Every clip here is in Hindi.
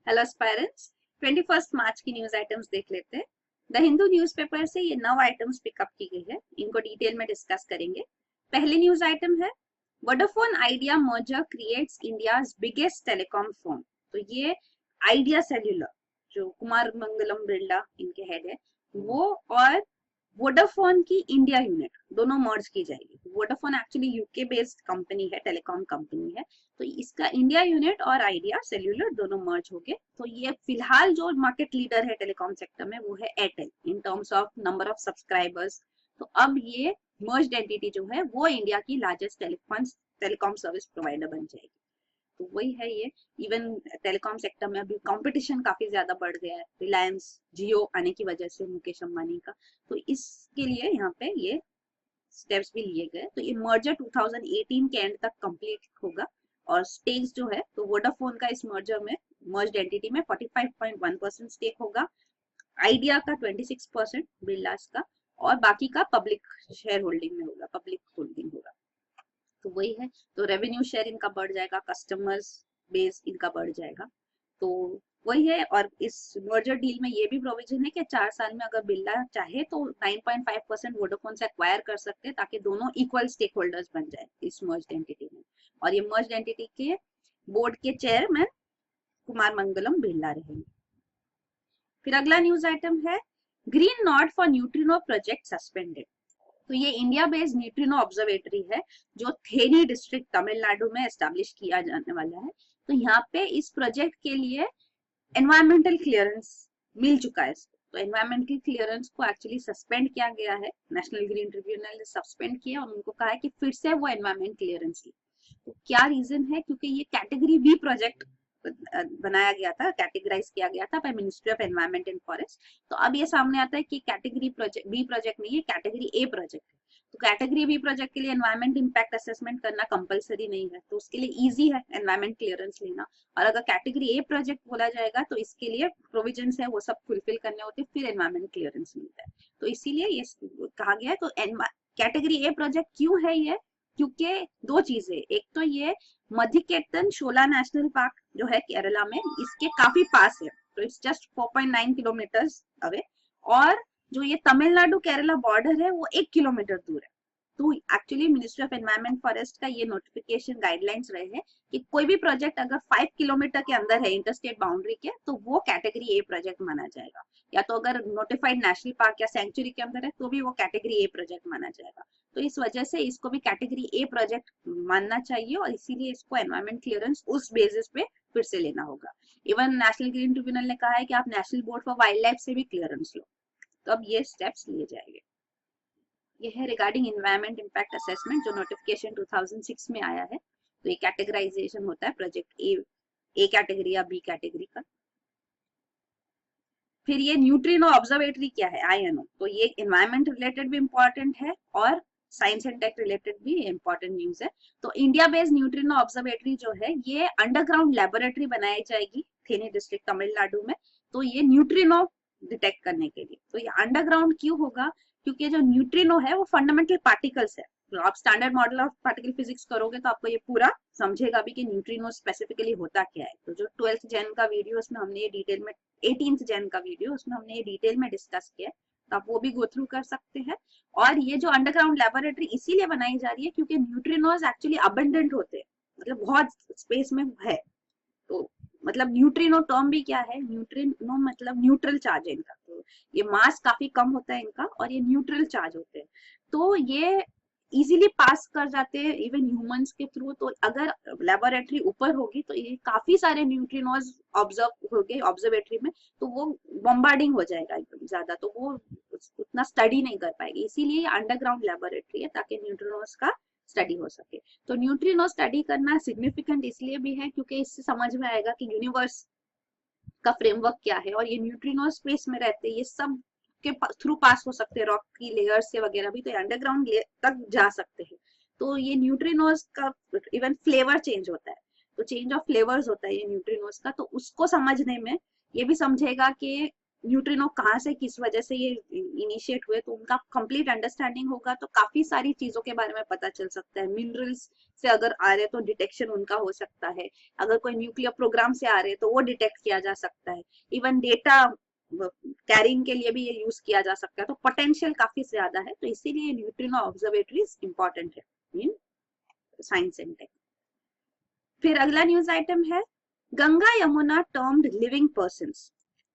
हेलो एस्पायरेंट्स, 21 मार्च की न्यूज आइटम्स देख लेते हैं। द हिंदू न्यूज़पेपर से ये 9 आइटम्स पिकअप की गई है, इनको डिटेल में डिस्कस करेंगे। पहली न्यूज आइटम है Vodafone idea merger creates India's biggest telecom firm. तो ये आइडिया सेल्यूलर, जो कुमार मंगलम बिरला इनके हेड है, वो और वोडाफोन की इंडिया यूनिट दोनों मर्ज की जाएगी। Vodafone actually UK based company है, टेलीकॉम कंपनी है, तो इसका इंडिया यूनिट और आइडिया सेल्यूलर दोनों मर्ज हो गए। तो ये फिलहाल जो मार्केट लीडर है टेलीकॉम सेक्टर में वो है Airtel in terms of number of subscribers. तो अब ये मर्ज्ड एंटिटी जो है वो इंडिया की लार्जेस्ट टेलीकॉम सर्विस प्रोवाइडर बन जाएगी। तो वही है ये। इवन टेलीकॉम सेक्टर में अभी कंपटीशन काफी ज्यादा बढ़ गया है, रिलायंस जियो आने की वजह से, मुकेश अंबानी का। तो इसके लिए यहाँ पे ये स्टेप्स भी लिए गए। तो ये मर्जर 2018 के एंड तक कंप्लीट होगा और स्टेक्स जो है, तो वोडाफोन का इस मर्जर में मर्ज्ड एंटिटी में 45.1% स्टेक होगा, आइडिया का 26%, बिरलास का, और बाकी का पब्लिक शेयर होल्डिंग में होगा, पब्लिक होल्डिंग होगा। तो वही है। तो रेवेन्यू शेयर इनका बढ़ जाएगा, कस्टमर्स बेस इनका बढ़ जाएगा। तो वही है। और इस मर्जर डील में ये भी प्रोविजन है कि 4 साल में अगर बिरला चाहे तो 9.5% वोडाफोन से एक्वायर कर सकते हैं, ताकि दोनों इक्वल स्टेक होल्डर्स बन जाए इस मर्ज्ड एंटिटी में। और ये मर्ज्ड एंटिटी के बोर्ड के चेयरमैन कुमार मंगलम बिरला रहेंगे। फिर अगला न्यूज आइटम है green not for neutrino project suspended. तो ये इंडिया बेस्ड न्यूट्रिनो ऑब्जर्वेटरी है जो थेनी डिस्ट्रिक्ट तमिलनाडु में एस्टेब्लिश किया जाने वाला है। तो यहाँ पे इस प्रोजेक्ट के लिए एनवायरमेंटल क्लियरेंस मिल चुका है इसको। तो एनवायरमेंटल क्लियरेंस को एक्चुअली सस्पेंड किया गया है, नेशनल ग्रीन ट्रिब्यूनल ने सस्पेंड किया और उनको कहा है कि फिर से वो एनवायरमेंट क्लियरेंस ले। तो क्या रीजन है? क्योंकि ये कैटेगरी बी प्रोजेक्ट बनाया गया था, कैटेगराइज किया गया था by ministry of environment and forest. तो अब ये सामने आता है कि कैटेगरी प्रोजेक्ट बी प्रोजेक्ट नहीं है, कैटेगरी ए प्रोजेक्ट है। तो कैटेगरी बी प्रोजेक्ट के लिए एनवायरमेंट इम्पैक्ट असेसमेंट करना कंपलसरी नहीं है, तो उसके लिए इजी है एनवायरमेंट क्लियरेंस लेना। और अगर कैटेगरी ए प्रोजेक्ट बोला जाएगा तो इसके लिए प्रोविजन है वो सब फुलफिल करने होते, फिर एनवायरमेंट क्लियरेंस मिलता है। तो इसीलिए ये कहा गया है। तो कैटेगरी ए प्रोजेक्ट क्यों है ये? क्योंकि दो चीजें, एक तो ये मध्यकेतन शोला नेशनल पार्क जो है केरला में, इसके काफी पास है, तो इट्स जस्ट 4.9 किलोमीटर अवे। और जो ये तमिलनाडु केरला बॉर्डर है वो 1 किलोमीटर दूर है। तो actually ministry of environment forest का ये नोटिफिकेशन गाइडलाइंस रहे हैं कि कोई भी प्रोजेक्ट अगर 5 किलोमीटर के अंदर है इंटरस्टेट बाउंड्री के, तो वो कैटेगरी ए प्रोजेक्ट माना जाएगा। या तो अगर नोटिफाइड नेशनल पार्क या सेंचुरी के अंदर है तो भी वो कैटेगरी ए प्रोजेक्ट माना जाएगा। तो इस वजह से इसको भी कैटेगरी ए प्रोजेक्ट मानना चाहिए और इसीलिए इसको एनवायरमेंट क्लियरेंस उस बेसिस पे फिर से लेना होगा। इवन नेशनल ग्रीन ट्रिब्यूनल ने कहा है कि आप national board for wild life से भी क्लियरेंस लो। तो अब ये स्टेप्स लिए जाएंगे। ये है रिगार्डिंग एनवायरमेंट इम्पैक्ट असेसमेंट, जो नोटिफिकेशन 2006 में आया है। तो ये कैटेगराइजेशन होता है प्रोजेक्ट ए कैटेगरी या बी कैटेगरी का। फिर ये न्यूट्रिनो ऑब्जर्वेटरी क्या है, आईएनओ, तो ये एनवायरमेंट रिलेटेड भी इंपॉर्टेंट है और साइंस एंड टेक रिलेटेड भी इंपॉर्टेंट न्यूज है। तो इंडिया बेस्ड न्यूट्रिनो ऑब्जर्वेटरी जो है ये अंडरग्राउंड लेबोरेटरी बनाई जाएगी थेनी डिस्ट्रिक्ट तमिलनाडु में। तो ये न्यूट्रिनो डिटेक्ट करने के लिए। तो ये अंडरग्राउंड क्यों होगा? क्योंकि जो न्यूट्रिनो है वो फंडामेंटल पार्टिकल्स है। तो आप standard model of particle physics करोगे तो आपको ये पूरा समझेगा भी कि न्यूट्रिनो स्पेसिफिकली होता क्या है। तो जो 12th जेन का वीडियो उसमें हमने ये डिटेल में, 18th जेन का वीडियो उसमें हमने ये डिटेल में डिस्कस किया है, तो आप वो भी गो थ्रू कर सकते हैं। और ये जो अंडरग्राउंड लेबोरेटरी इसीलिए बनाई जा रही है क्योंकि न्यूट्रिनोज एक्चुअली अबंडेंट होते हैं, मतलब बहुत स्पेस में है। तो मतलब न्यूट्रिनो टर्म भी क्या है, न्यूट्रिनो मतलब न्यूट्रल चार्ज है इनका। तो ये मास काफी कम होता है इनका और ये न्यूट्रल चार्ज होते हैं, तो ये इजीली पास कर जाते हैं इवन ह्यूमंस के थ्रू। तो अगर लेबोरेटरी ऊपर होगी तो ये काफी सारे न्यूट्रिनोज ऑब्जर्व हो गए ऑब्जर्वेटरी में, तो वो बॉम्बार्डिंग हो जाएगा एकदम ज्यादा, तो वो उतना स्टडी नहीं कर पाएगी। इसीलिए अंडरग्राउंड लेबोरेटरी है ताकि न्यूट्रिनोज का स्टडी हो सके। तो न्यूट्रिनो स्टडी करना सिग्निफिकेंट इसलिए भी है क्योंकि इससे समझ में आएगा कि यूनिवर्स का फ्रेमवर्क क्या है। और ये न्यूट्रिनो स्पेस में रहते हैं, ये सब के थ्रू पास हो सकते हैं, रॉक की लेयर से वगैरह भी, तो अंडरग्राउंड तक जा सकते हैं। तो ये न्यूट्रिनोज का इवन फ्लेवर चेंज होता है, तो चेंज ऑफ फ्लेवर्स होता है ये न्यूट्रिनोज का। तो उसको समझने में ये भी समझेगा कि न्यूट्रिनो कहाँ से किस वजह से ये इनिशिएट हुए, तो उनका कंप्लीट अंडरस्टैंडिंग होगा तो काफी सारी चीजों के बारे में पता चल सकता है। मिनरल्स से अगर आ रहे तो डिटेक्शन उनका हो सकता है, अगर कोई न्यूक्लियर प्रोग्राम से आ रहे तो वो डिटेक्ट किया जा सकता है, इवन डेटा कैरिंग के लिए भी ये यूज किया जा सकता है। तो पोटेंशियल काफी ज्यादा है, तो इसीलिए न्यूट्रिनो ऑब्जर्वेटरीज इंपॉर्टेंट है इन साइंस एंड टेक। फिर अगला न्यूज आइटम है Ganga Yamuna termed living persons.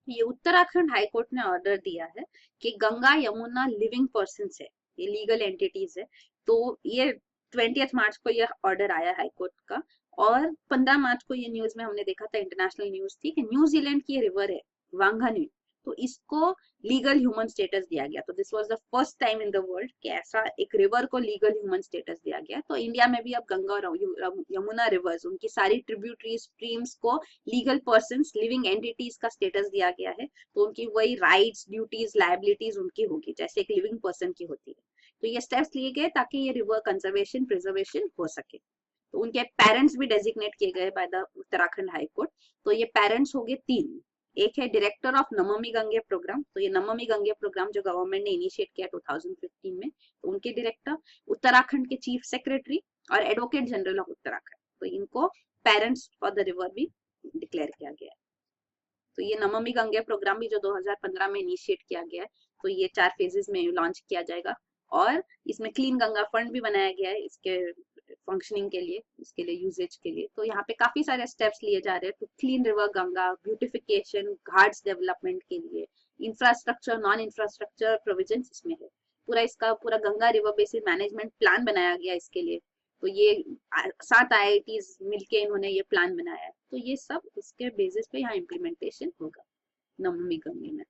ये उत्तराखंड हाईकोर्ट ने ऑर्डर दिया है कि गंगा यमुना लिविंग पर्सन्स है, ये लीगल एंटिटीज है। तो ये 20 मार्च को ये ऑर्डर आया हाईकोर्ट का, और 15 मार्च को ये न्यूज में हमने देखा था, इंटरनेशनल न्यूज थी कि न्यूजीलैंड की रिवर है वांगान्यू, तो इसको लीगल ह्यूमन स्टेटस दिया गया। तो this was the first time in the world कि ऐसा एक रिवर को लीगल ह्यूमन स्टेटस दिया गया। तो इंडिया में भी अब गंगा और यमुना रिवर्स, उनकी सारी ट्रिब्यूटरी स्ट्रीम्स को लीगल पर्सन्स, लिविंग एंटिटीज का स्टेटस दिया गया है। तो उनकी वही राइट्स, ड्यूटीज, लायबिलिटीज उनकी होगी जैसे एक लिविंग पर्सन की होती है। तो ये स्टेप्स लिए गए ताकि ये रिवर कंजर्वेशन, प्रिजर्वेशन हो सके। तो उनके पेरेंट्स भी डेजिग्नेट किए गए बाय द उत्तराखंड हाईकोर्ट। तो ये पेरेंट्स हो गए 3, एक है director of Namami Gange programme, तो ये नमामि गंगे प्रोग्राम जो गवर्नमेंट ने इनिशिएट किया 2015 में, तो उनके डायरेक्टर, उत्तराखंड के चीफ सेक्रेटरी और एडवोकेट जनरल ऑफ उत्तराखंड, तो इनको पेरेंट्स फॉर द रिवर भी डिक्लेयर किया गया है। तो ये नमामि गंगे प्रोग्राम भी जो 2015 में इनिशिएट किया गया है, तो ये 4 फेजेस में लॉन्च किया जाएगा, और इसमें क्लीन गंगा फंड भी बनाया गया है इसके फंक्शनिंग के लिए, इसके लिए यूजेज के लिए। तो यहाँ पे काफी सारे स्टेप्स लिए जा रहे हैं to clean river Ganga, beautification, ghats development के लिए, इंफ्रास्ट्रक्चर, नॉन इंफ्रास्ट्रक्चर प्रोविजन इसमें है। पूरा इसका पूरा Ganga river basis management plan बनाया गया इसके लिए। तो ये 7 IITs मिलके इन्होंने ये प्लान बनाया है। तो ये सब इसके बेसिस पे यहाँ इम्प्लीमेंटेशन होगा नमामि गंगे में।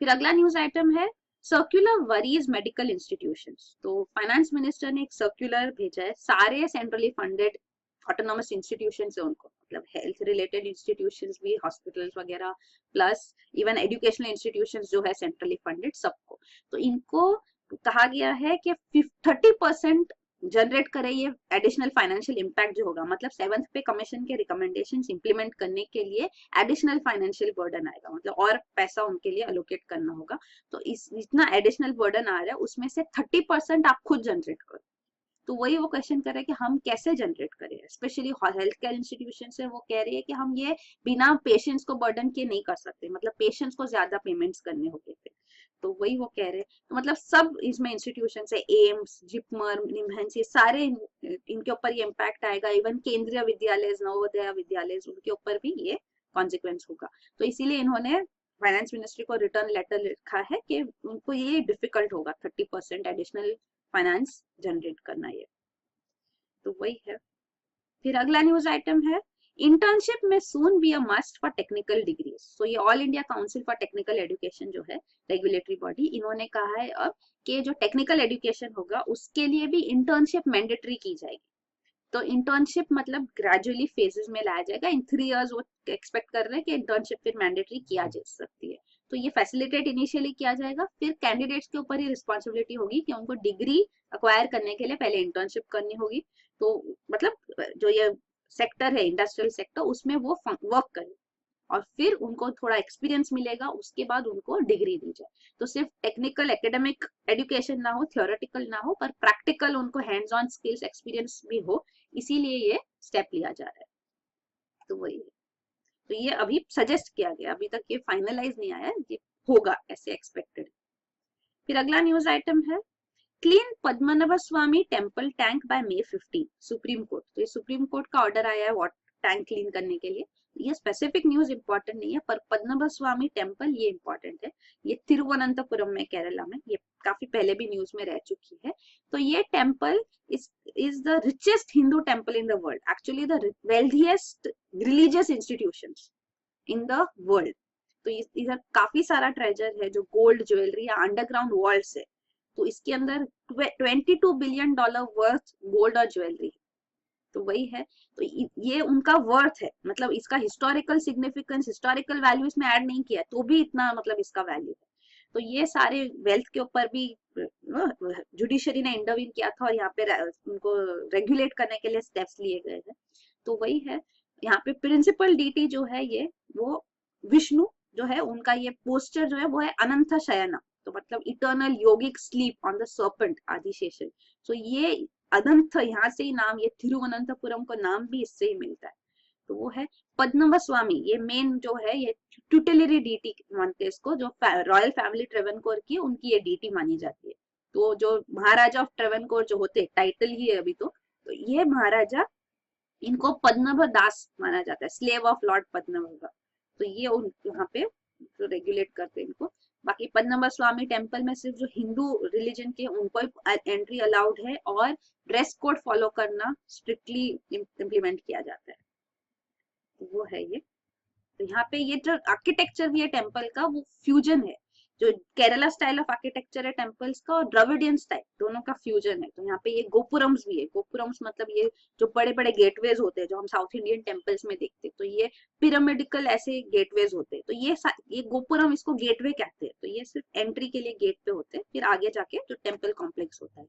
फिर अगला न्यूज आइटम है सर्कुलर वरीज मेडिकल इंस्टीट्यूशंस। तो फाइनेंस मिनिस्टर ने एक सर्कुलर भेजा है सारे सेंट्रली फंडेड ऑटोनोमस इंस्टीट्यूशन है उनको, मतलब हेल्थ रिलेटेड इंस्टीट्यूशंस भी, हॉस्पिटल्स वगैरह, प्लस इवन एजुकेशनल इंस्टीट्यूशंस जो है सेंट्रली फंडेड सबको। तो इनको कहा गया है कि 30% जनरेट करे ये एडिशनल फाइनेंशियल इम्पैक्ट जो होगा, मतलब 7th पे कमीशन के रिकमेंडेशंस इंप्लीमेंट करने के लिए एडिशनल फाइनेंशियल बर्डन आएगा, मतलब और पैसा उनके लिए अलोकेट करना होगा। तो इस इतना एडिशनल बर्डन आ रहा है, उसमें से 30% आप खुद जनरेट करो। तो वही वो क्वेश्चन कर रहे हैं कि हम कैसे जनरेट करें, स्पेशली हेल्थ केयर इंस्टीट्यूशन से वो कह रही है कि हम ये बिना पेशेंट्स को बर्डन के नहीं कर सकते, मतलब पेशेंट्स को ज्यादा पेमेंट्स करने होंगे फिर। तो वही वो कह रहे हैं, तो मतलब सब इसमें इंस्टीट्यूशन है, एम्स, जिपमर, निमहंस, ये सारे इनके ऊपर ये इम्पैक्ट आएगा। इवन केंद्रीय विद्यालय, नवोदय विद्यालय, उनके ऊपर भी ये कॉन्सिक्वेंस होगा। तो इसीलिए इन्होंने फाइनेंस मिनिस्ट्री को रिटर्न लेटर लिखा है कि उनको ये डिफिकल्ट होगा 30% एडिशनल फाइनेंस जनरेट करना ये। तो वही है। फिर अगला न्यूज आइटम है इंटर्नशिप में soon be a must for technical degrees. So ये All India Council for Technical Education जो है रेगुलेटरी बॉडी, इन्होंने कहा है अब कि जो टेक्निकल एजुकेशन होगा उसके लिए भी इंटर्नशिप मैंडेटरी की जाएगी। तो इंटर्नशिप मतलब ग्रेजुअली फेजेस में लाया जाएगा। इन 3 इयर्स वो एक्सपेक्ट कर रहे हैं कि इंटर्नशिप फिर मैंडेटरी किया जा सकती है। तो ये फैसिलिटेट इनिशियली किया जाएगा, फिर कैंडिडेट्स के ऊपर ही रिस्पॉन्सिबिलिटी होगी कि उनको डिग्री अक्वायर करने के लिए पहले इंटर्नशिप करनी होगी। तो मतलब जो ये सेक्टर है इंडस्ट्रियल सेक्टर, उसमें वो वर्क करें और फिर उनको थोड़ा एक्सपीरियंस मिलेगा, उसके बाद उनको डिग्री दी जाए। तो सिर्फ टेक्निकल एकेडमिक एजुकेशन ना हो, थियोरेटिकल ना हो, पर प्रैक्टिकल उनको हैंड्स ऑन स्किल्स एक्सपीरियंस भी हो, इसीलिए ये स्टेप लिया जा रहा है। तो वही है। तो ये अभी सजेस्ट किया गया, अभी तक ये फाइनलाइज नहीं आया, ये होगा ऐसे एक्सपेक्टेड। फिर अगला न्यूज आइटम है clean Padmanabha Swamy temple tank by May 15 Supreme Court. तो ये सुप्रीम कोर्ट का ऑर्डर आया है वाटर टैंक क्लीन करने के लिए। ये स्पेसिफिक न्यूज इंपॉर्टेंट नहीं है, पर पद्मनाभ स्वामी टेम्पल ये इंपॉर्टेंट है। ये तिरुवनंतपुरम में, केरला में, ये काफी पहले भी न्यूज में रह चुकी है। तो ये temple is the richest Hindu temple in the world, actually the wealthiest religious institutions in the world. तो इधर काफी सारा ट्रेजर है, जो गोल्ड ज्वेलरी या अंडरग्राउंड वर्ल्ड है। तो इसके अंदर $22 बिलियन वर्थ गोल्ड और ज्वेलरी। तो वही है। तो ये उनका वर्थ है, मतलब इसका हिस्टोरिकल सिग्निफिकेंस, हिस्टोरिकल वैल्यू इसमें ऐड नहीं किया तो भी इतना मतलब इसका वैल्यू है। तो ये सारे वेल्थ के ऊपर भी जुडिशरी ने इंटरवीन किया था और यहाँ पे उनको रेगुलेट करने के लिए स्टेप्स लिए गए हैं। तो वही है, यहाँ पे प्रिंसिपल डीटी जो है ये वो विष्णु, जो है उनका ये पोस्टर जो है वो है अनंत शयना, तो मतलब eternal yogic sleep on the serpent Adiseshan. So ये अनंत, यहाँ से ही नाम, ये तिरुवनंतपुरम को नाम भी इससे ही मिलता है। तो वो है पद्मनाभ स्वामी, ये मेन जो है ये ट्यूटेलरी डीटी मानते हैं इसको, जो रॉयल फैमिली ट्रेवनकोर की उनकी ये डीटी मानी जाती है। तो जो महाराजा ऑफ ट्रेवनकोर जो होते टाइटल ही है अभी तो ये महाराजा, इनको पद्मनाभ दास माना जाता है, स्लेव ऑफ लॉर्ड पद्मनाभ। तो ये यहाँ पे जो रेगुलेट करते हैं इनको। बाकी पद्मनाभ स्वामी टेम्पल में सिर्फ जो हिंदू रिलीजन के उनको एंट्री अलाउड है, और ड्रेस कोड फॉलो करना स्ट्रिक्टली इम्प्लीमेंट किया जाता है। तो वो है ये। तो यहाँ पे ये जो आर्किटेक्चर भी है टेम्पल का वो फ्यूजन है, जो केरला स्टाइल ऑफ आर्किटेक्चर है टेम्पल्स का और द्रविडियन स्टाइल, दोनों का फ्यूजन है। तो यहाँ पे ये गोपुरम्स भी है। गोपुरम्स मतलब ये जो बड़े बड़े गेटवेज होते हैं जो हम साउथ इंडियन टेम्पल्स में देखते हैं, तो ये पिरामिडिकल ऐसे गेटवेज होते हैं। तो ये गोपुरम, इसको गेटवे कहते हैं। तो ये सिर्फ एंट्री के लिए गेट पे होते हैं, फिर आगे जाके जो टेम्पल कॉम्प्लेक्स होता है।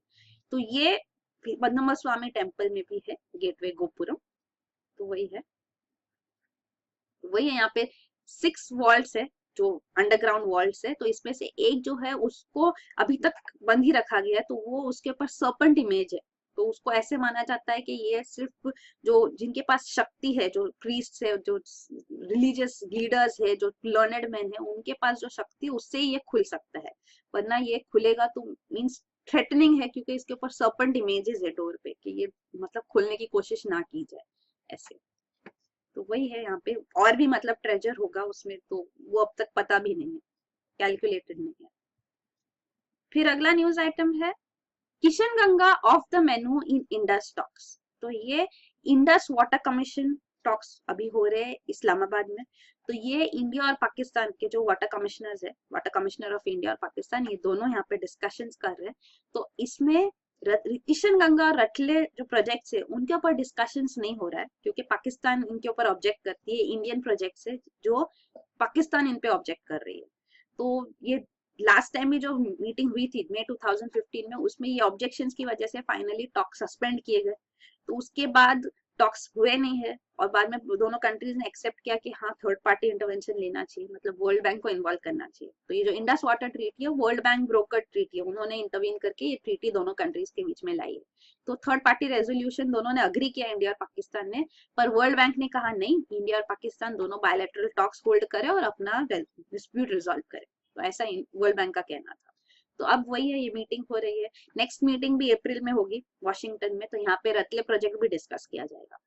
तो ये पद्मनाभ स्वामी टेम्पल में भी है गेटवे गोपुरम। तो वही है, वही है। यहाँ पे 6 वॉल्स है जो अंडरग्राउंड वॉल्स है। तो इसमें से एक जो है उसको अभी तक बंद ही रखा गया है, तो वो उसके ऊपर सर्पेंट इमेज है। तो उसको ऐसे माना जाता है कि ये सिर्फ जो जिनके पास शक्ति है, जो प्रीस्ट है, जो रिलीजियस लीडर्स है, जो लर्नेड मैन है, उनके पास जो शक्ति है उससे ही ये खुल सकता है, वरना ये खुलेगा तो मीन्स थ्रेटनिंग है, क्योंकि इसके ऊपर सर्पेंट इमेजेस है डोर पे कि ये मतलब खुलने की कोशिश ना की जाए ऐसे। तो वही है यहाँ पे। और भी मतलब ट्रेजर होगा उसमें, तो वो अब तक पता भी नहीं है, कैलकुलेटेड नहीं है। फिर अगला न्यूज आइटम है Kishanganga of the menu in Indus talks. तो ये इंडस वाटर कमीशन टॉक्स अभी हो रहे हैं इस्लामाबाद में। तो ये इंडिया और पाकिस्तान के जो वाटर कमिश्नर्स है, वाटर कमिश्नर ऑफ इंडिया और पाकिस्तान, ये दोनों यहाँ पे डिस्कशंस कर रहे हैं। तो इसमें किशनगंगा और रटले जो प्रोजेक्ट्स है उनके ऊपर डिस्कशंस नहीं हो रहा है, क्योंकि पाकिस्तान इनके ऊपर ऑब्जेक्ट करती है। इंडियन प्रोजेक्ट्स है जो पाकिस्तान इन पे ऑब्जेक्ट कर रही है। तो ये लास्ट टाइम भी जो मीटिंग हुई थी मई 2015 में, उसमें ये ऑब्जेक्शंस की वजह से फाइनली टॉक सस्पेंड किए गए। तो उसके बाद टॉक्स हुए नहीं है, और बाद में दोनों कंट्रीज ने एक्सेप्ट किया कि हाँ थर्ड पार्टी इंटरवेंशन लेना चाहिए, मतलब वर्ल्ड बैंक को इन्वॉल्व करना चाहिए। तो ये जो इंडस वाटर ट्रीटी है वर्ल्ड बैंक ब्रोकर ट्रीटी है, उन्होंने इंटरवीन करके ये ट्रीटी दोनों कंट्रीज के बीच में लाई है। तो थर्ड पार्टी रेजोल्यूशन दोनों ने अग्री किया, इंडिया और पाकिस्तान ने, पर वर्ल्ड बैंक ने कहा नहीं, इंडिया और पाकिस्तान दोनों बायलैटरल टॉक्स होल्ड करे और अपना डिस्प्यूट रिजॉल्व करे। तो ऐसा वर्ल्ड बैंक का कहना था। तो अब वही है, ये मीटिंग हो रही है। नेक्स्ट मीटिंग भी अप्रैल में होगी वॉशिंगटन में। तो यहाँ पे रतले प्रोजेक्ट भी डिस्कस किया जाएगा।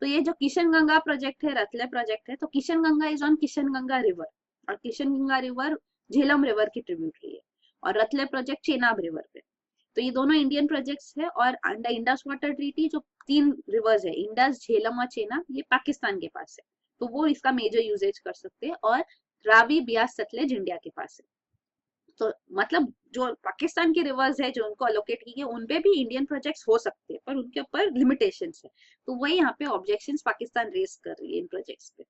तो ये जो किशनगंगा प्रोजेक्ट है, रतले प्रोजेक्ट है, तो Kishanganga is on Kishanganga river, और किशनगंगा रिवर झेलम रिवर की ट्रिब्यूटरी है, और रतले प्रोजेक्ट चेनाब रिवर पे। तो ये दोनों इंडियन प्रोजेक्ट्स है, और अंडर इंडस वाटर ट्रीटी जो 3 रिवर्स है, इंडस, झेलम और चेनाब, ये पाकिस्तान के पास है, तो वो इसका मेजर यूजेज कर सकते हैं। और रावी, ब्यास, सतलेज इंडिया के पास है। तो मतलब जो पाकिस्तान के रिवर्स है जो उनको अलोकेट की गई, उनपे भी इंडियन प्रोजेक्ट्स हो सकते हैं, पर उनके ऊपर लिमिटेशंस है। तो वही यहाँ पे ऑब्जेक्शंस पाकिस्तान रेज कर रही है इन प्रोजेक्ट्स पे।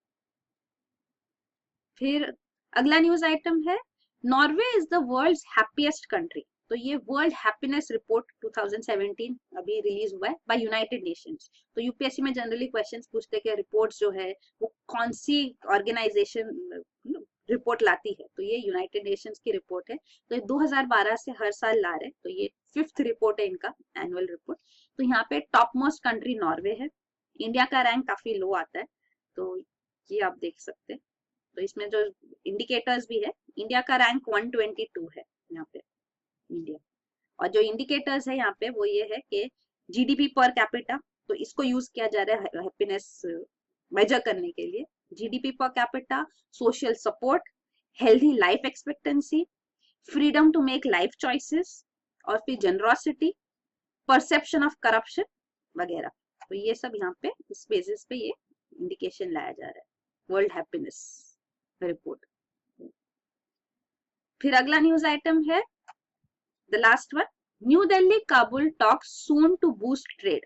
फिर अगला न्यूज आइटम है Norway is the world's happiest country. तो ये वर्ल्ड हैप्पीनेस रिपोर्ट 2017 अभी रिलीज हुआ है बाय यूनाइटेड नेशंस। तो यूपीएससी में जनरली क्वेश्चंस पूछते हैं रिपोर्ट्स जो है वो कौन सी ऑर्गेनाइजेशन रिपोर्ट लाती है। तो ये यूनाइटेड नेशंस की रिपोर्ट है। तो ये 2012 से हर साल ला रहे। तो ये 5th रिपोर्ट है इनका, एनुअल रिपोर्ट। तो यहाँ पे टॉप मोस्ट कंट्री नॉर्वे है। इंडिया का रैंक काफी लो आता है, तो ये आप देख सकते हैं। तो इसमें जो इंडिकेटर्स भी है, इंडिया का रैंक 122 है यहाँ पे इंडिया। और जो इंडिकेटर्स है यहाँ पे वो ये है कि जीडीपी पर कैपिटा, तो इसको यूज किया जा रहा है हैप्पीनेस मेजर करने के लिए। GDP per capita, social support, healthy life expectancy, freedom to make life choices, और फिर जनरोसिटी, परसेप्शन ऑफ करप्शन वगैरह। तो ये सब यहाँ पे इस बेसिस पे ये इंडिकेशन लाया जा रहा है वर्ल्ड हैप्पीनेस रिपोर्ट। फिर अगला न्यूज आइटम है the last one, new Delhi Kabul talks soon to boost trade.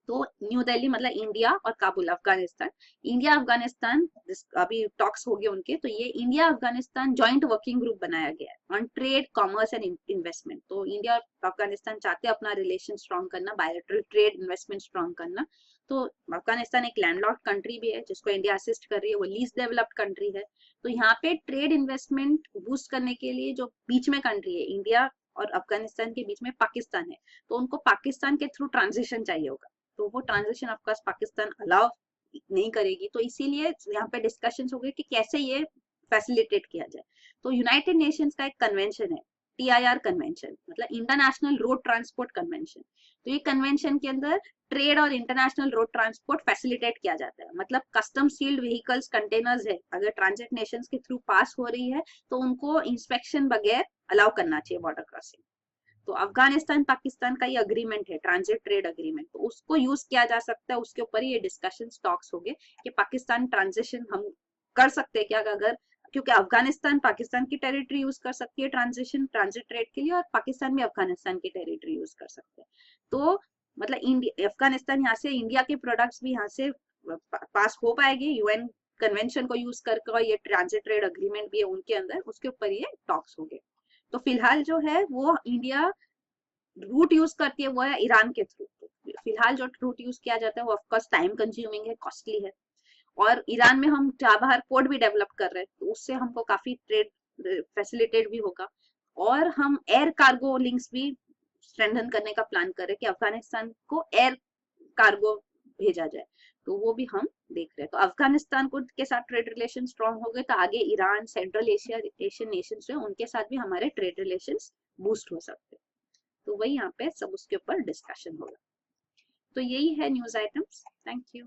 तो न्यू दिल्ली मतलब इंडिया और काबुल अफगानिस्तान, इंडिया अफगानिस्तान अभी टॉक्स हो गए उनके। तो ये India Afghanistan joint working group बनाया गया है on trade, commerce and investment. तो इंडिया और अफगानिस्तान चाहते हैं अपना रिलेशन स्ट्रॉन्ग करना, बायलैटरल ट्रेड, इन्वेस्टमेंट स्ट्रॉन्ग करना। तो अफगानिस्तान एक लैंडलॉक्ड कंट्री भी है जिसको इंडिया असिस्ट कर रही है, वो लीस्ट डेवलप्ड कंट्री है। तो यहाँ पे ट्रेड इन्वेस्टमेंट बूस्ट करने के लिए जो बीच में कंट्री है, इंडिया और अफगानिस्तान के बीच में पाकिस्तान है, तो उनको पाकिस्तान के थ्रू ट्रांजिशन चाहिए होगा, तो वो ट्रांजिशन ऑफकोर्स पाकिस्तान अलाउ नहीं करेगी। तो इसीलिए यहाँ पे डिस्कशन हो गए कि कैसे ये फैसिलिटेट किया जाए। तो यूनाइटेड नेशंस का एक कन्वेंशन है, TIR कन्वेंशन, मतलब इंटरनेशनल रोड ट्रांसपोर्ट कन्वेंशन। तो ये कन्वेंशन के अंदर ट्रेड और इंटरनेशनल रोड ट्रांसपोर्ट फैसिलिटेट किया जाता है, मतलब कस्टम सील्ड व्हीकल्स, कंटेनर्स है, अगर ट्रांजिट नेशंस के थ्रू पास हो रही है तो उनको इंस्पेक्शन बगैर अलाउ करना चाहिए बॉर्डर क्रॉसिंग। तो अफगानिस्तान पाकिस्तान का ये अग्रीमेंट है, ट्रांजिट ट्रेड अग्रीमेंट, तो उसको यूज किया जा सकता है। उसके ऊपर ही ये डिस्कशन टॉक्स हो गए कि पाकिस्तान ट्रांजिशन हम कर सकते हैं क्या, अगर, क्योंकि अफगानिस्तान पाकिस्तान की टेरिटरी यूज कर सकती है ट्रांजिशन ट्रांजिट ट्रेड के लिए, और पाकिस्तान भी अफगानिस्तान की टेरिटरी यूज कर सकते हैं। तो मतलब इंडिया अफगानिस्तान यहाँ से इंडिया के प्रोडक्ट्स भी यहाँ से पास हो पाएंगे UN कन्वेंशन को यूज करके, और ये ट्रांजिट ट्रेड अग्रीमेंट भी है उनके अंदर, उसके ऊपर ये टॉक्स हो गए। तो फिलहाल जो है वो इंडिया रूट यूज करती है वो है ईरान के थ्रू। फिलहाल जो रूट यूज किया जाता है वो ऑफकोर्स टाइम कंज्यूमिंग है, कॉस्टली है, और ईरान में हम चाबहार पोर्ट भी डेवलप कर रहे हैं, तो उससे हमको काफी ट्रेड फैसिलिटेट भी होगा। और हम एयर कार्गो लिंक्स भी स्ट्रेंथन करने का प्लान कर रहे हैं कि अफगानिस्तान को एयर कार्गो भेजा जाए, तो वो भी हम देख रहे हैं। तो अफगानिस्तान को के साथ ट्रेड रिलेशन स्ट्रॉन्ग हो गए तो आगे Iran, central Asia Asian Nations जो है उनके साथ भी हमारे ट्रेड रिलेशन बूस्ट हो सकते हैं। तो वही यहाँ पे सब उसके ऊपर डिस्कशन होगा। तो यही है न्यूज आइटम्स। Thank you.